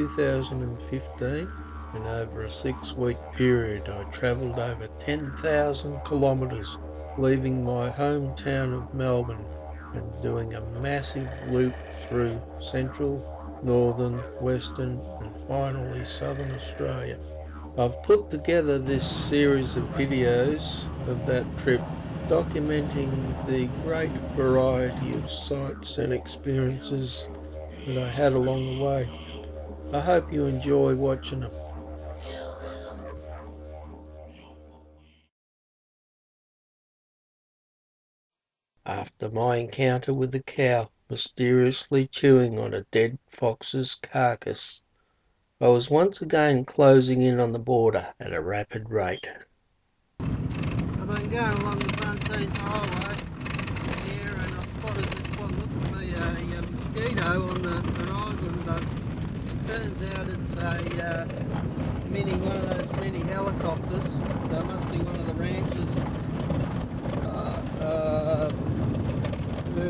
2015, and over a 6-week period I travelled over 10,000 kilometres, leaving my hometown of Melbourne and doing a massive loop through central, northern, western and finally southern Australia. I've put together this series of videos of that trip, documenting the great variety of sights and experiences that I had along the way. I hope you enjoy watching them. After my encounter with the cow mysteriously chewing on a dead fox's carcass, I was once again closing in on the border at a rapid rate. I've been going along the Frontier Highway here and I spotted this what looked to be a mosquito on the horizon, but it turns out it's a one of those mini helicopters, so it must be one of the ranches.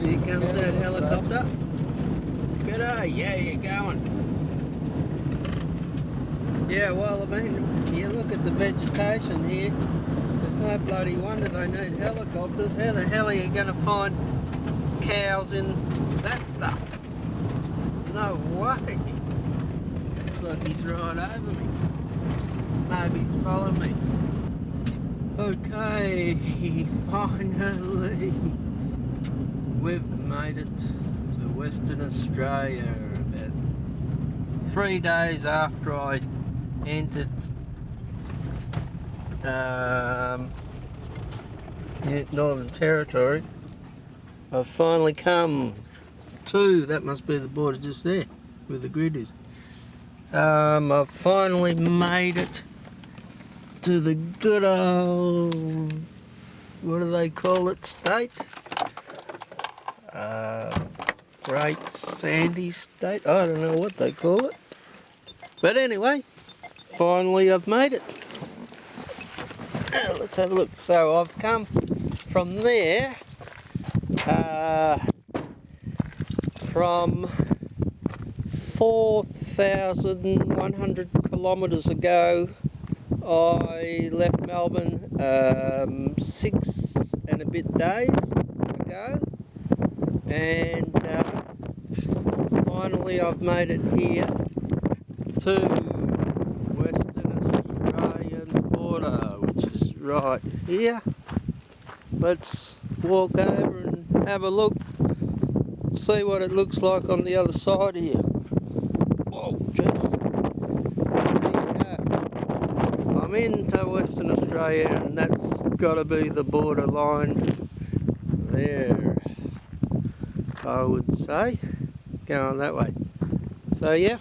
Here comes that helicopter. G'day, yeah, you're going. Yeah, well, I mean, you look at the vegetation here, there's no bloody wonder they need helicopters. How the hell are you going to find cows in that stuff? No way. Looks like he's right over me. Maybe he's following me. Okay, finally, we've made it to Western Australia about 3 days after I entered Northern Territory. I've finally come to, that must be the border just there, where the grid is. I've finally made it to the good old, what do they call it, state? Great Sandy State, I don't know what they call it. But anyway, finally I've made it. Let's have a look. So I've come from there, from 4,100 kilometres ago. I left Melbourne 6 and a bit days ago, and finally I've made it here to Western Australian border, which is right here. Let's walk over and have a look, see what it looks like on the other side here. Oh, jeez. I'm into Western Australia, and that's got to be the borderline there, I would say, going that way. So yeah,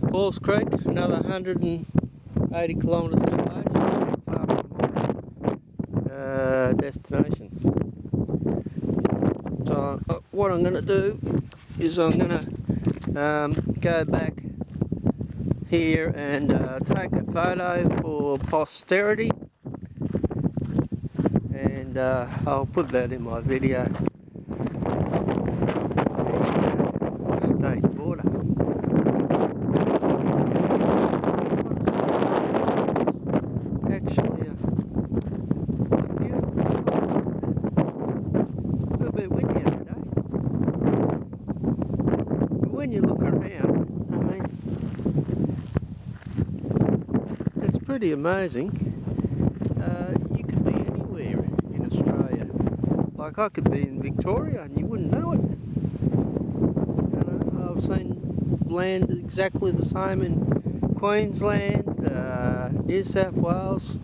Balls Creek, another 180 kilometres away, so far from my destination. So what I'm going to do is I'm going to go back here and take a photo for posterity, and I'll put that in my video. State border. Actually a beautiful sight. A little bit windy out today, but when you look around, I mean, it's pretty amazing. You could be anywhere in Australia. Like I could be in Victoria and you wouldn't know it. You know, I've seen land exactly the same in Queensland, New South Wales,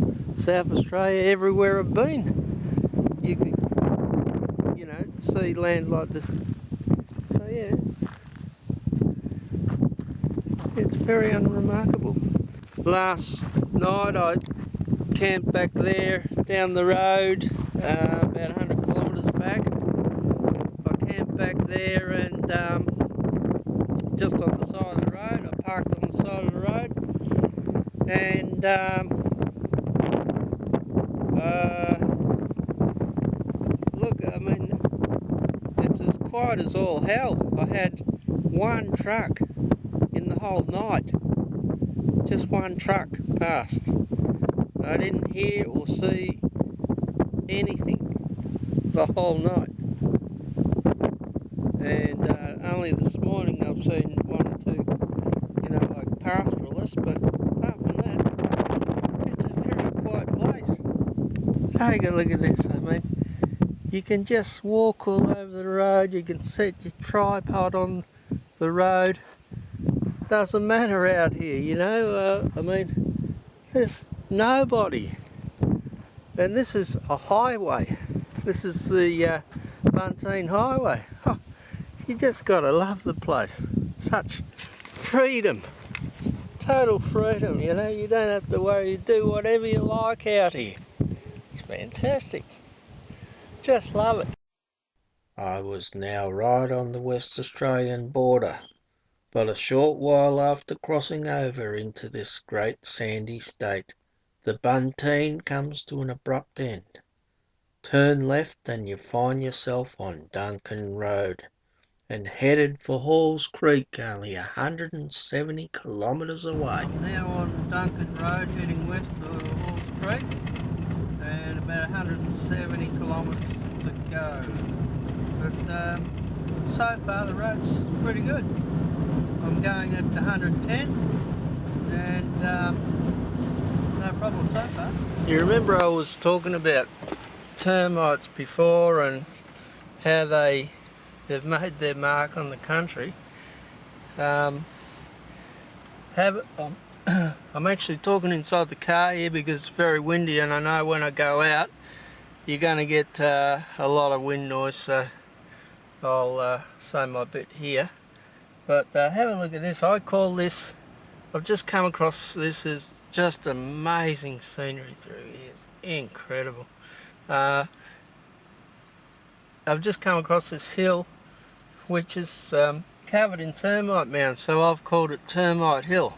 South Australia, everywhere I've been. You could, you know, see land like this. So yeah, it's very unremarkable. Last night I camped back there down the road, about 100 kilometres back. I camped back there and just on the side of the road, I parked on the side of the road, and look, I mean, it's as quiet as all hell. I had one truck in the whole night. Just one truck passed. I didn't hear or see anything the whole night. And only this morning I've seen one or two, like pastoralists, but apart from that, it's a very quiet place. Take a look at this. I mean, you can just walk all over the road, you can set your tripod on the road. Doesn't matter out here, I mean, there's nobody. And this is a highway. This is the Bunteen Highway. Oh, you just gotta love the place. Such freedom. Total freedom, you don't have to worry, you do whatever you like out here. It's fantastic. Just love it. I was now right on the West Australian border, but a short while after crossing over into this great sandy state, the Bunteen comes to an abrupt end. Turn left and you find yourself on Duncan Road and headed for Halls Creek, only 170 kilometres away. I'm now on Duncan Road heading west to Halls Creek and about 170 kilometres to go. But so far the road's pretty good. I'm going at 110 and no problem so far. You remember I was talking about termites before and how they've made their mark on the country. I'm actually talking inside the car here because it's very windy, and I know when I go out you're going to get a lot of wind noise, so I'll say my bit here. But have a look at this. I've just come across this, is just amazing scenery through here. It's incredible. I've just come across this hill which is covered in termite mounds, so I've called it Termite Hill.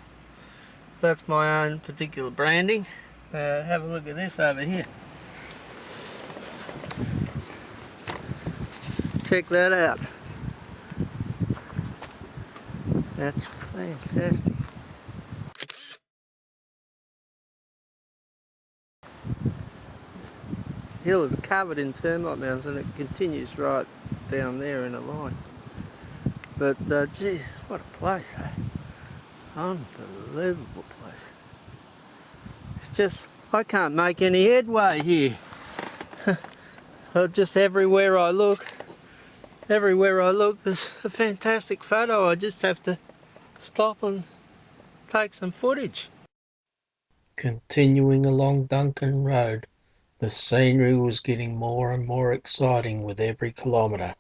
That's my own particular branding. Have a look at this over here. Check that out. That's fantastic. The hill is covered in termite mounds and it continues right down there in a line. But Jesus, what a place, eh? Unbelievable place. It's just, I can't make any headway here. Just everywhere I look, there's a fantastic photo. I just have to stop and take some footage. Continuing along Duncan Road, the scenery was getting more and more exciting with every kilometre.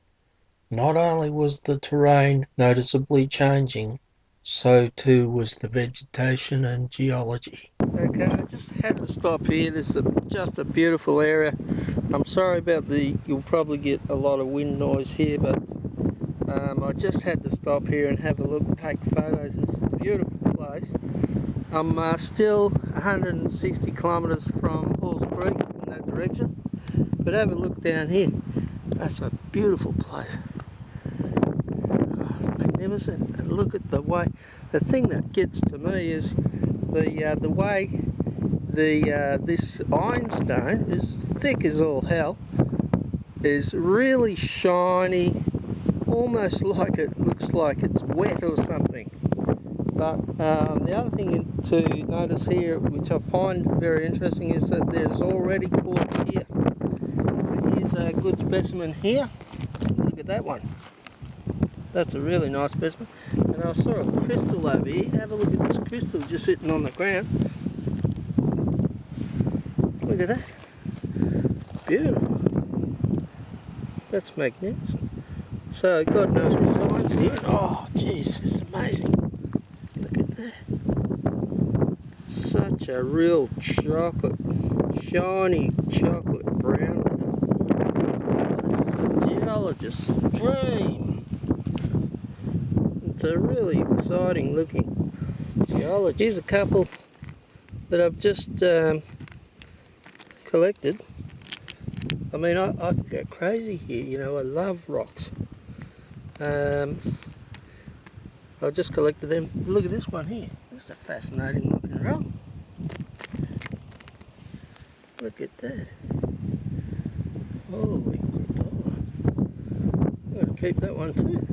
Not only was the terrain noticeably changing, so too was the vegetation and geology. Okay, I just had to stop here. This is just a beautiful area. I'm sorry about you'll probably get a lot of wind noise here, but I just had to stop here and have a look, take photos. It's a beautiful place. I'm still 160 kilometres from Halls Creek in that direction, but have a look down here. That's a beautiful place. Oh, it's magnificent. And look at the way. The thing that gets to me is the way this ironstone is thick as all hell, is really shiny, almost like it looks like it's wet or something. But the other thing to notice here, which I find very interesting, is that there's already quartz here. Here's a good specimen here. Look at that one. That's a really nice specimen. And I saw a crystal over here. Have a look at this crystal just sitting on the ground. Look at that. Beautiful. That's magnificent. So God knows what science here. Oh, jeez, it's amazing. Look at that. Such a real chocolate, shiny chocolate brown. This is a geologist's dream. It's a really exciting looking geology. Here's a couple that I've just collected. I mean, I could go crazy here, I love rocks. I just collected them. Look at this one here. That's a fascinating looking rock. Look at that. Holy crap. Gotta keep that one too.